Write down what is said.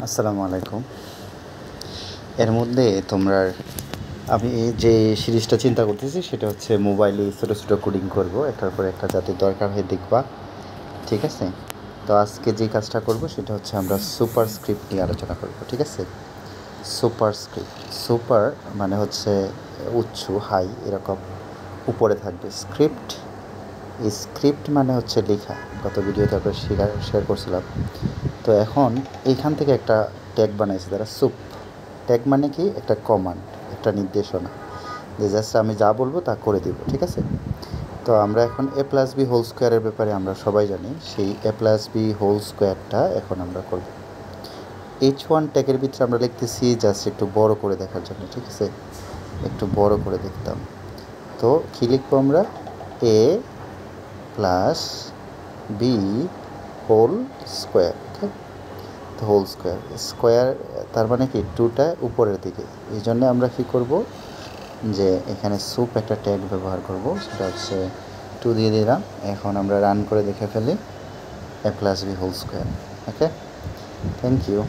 আসসালামু আলাইকুম। এর মধ্যে তোমরা আমি যে সিরিজটা চিন্তা করতেছি সেটা হচ্ছে মোবাইলে ছোটো ছোটো কোডিং করব, একটার পর একটা যাতে দরকার হয় দেখবা। ঠিক আছে? তো আজকে যে কাজটা করব সেটা হচ্ছে আমরা সুপার স্ক্রিপ্ট নিয়ে আলোচনা করব। ঠিক আছে? সুপার স্ক্রিপ্ট, সুপার মানে হচ্ছে উচ্চ, হাই এরকম উপরে থাকবে। স্ক্রিপ্ট, স্ক্রিপ্ট মানে হচ্ছে লেখা। গত ভিডিওতে আমরা শেয়ার করছিলাম। তো এখন এইখান থেকে একটা ট্যাগ বানাইছে তারা, সুপ। ট্যাগ মানে কি? একটা কমান্ড, একটা নির্দেশনা, যে জাস্ট আমি যা বলবো তা করে দিব। ঠিক আছে? তো আমরা এখন এ প্লাস বি হোল স্কোয়ারের ব্যাপারে আমরা সবাই জানি। সেই এ প্লাস বি হোল স্কোয়ারটা এখন আমরা করব। H1 ট্যাগের ভিতরে আমরা লিখতেছি জাস্ট একটু বড় করে দেখার জন্য। ঠিক আছে? একটু বড় করে দেখতাম। তো কী লিখবো আমরা? A plus B whole square. Whole square, square তার মানে কি টুটা উপরের দিকে। এই জন্য আমরা কী করব, যে এখানে সুপ একটা ট্যাগ ব্যবহার করব, সেটা হচ্ছে 2 দিয়ে দিলাম। এখন আমরা রান করে দেখে ফেলি A plus B whole square. Okay, thank you.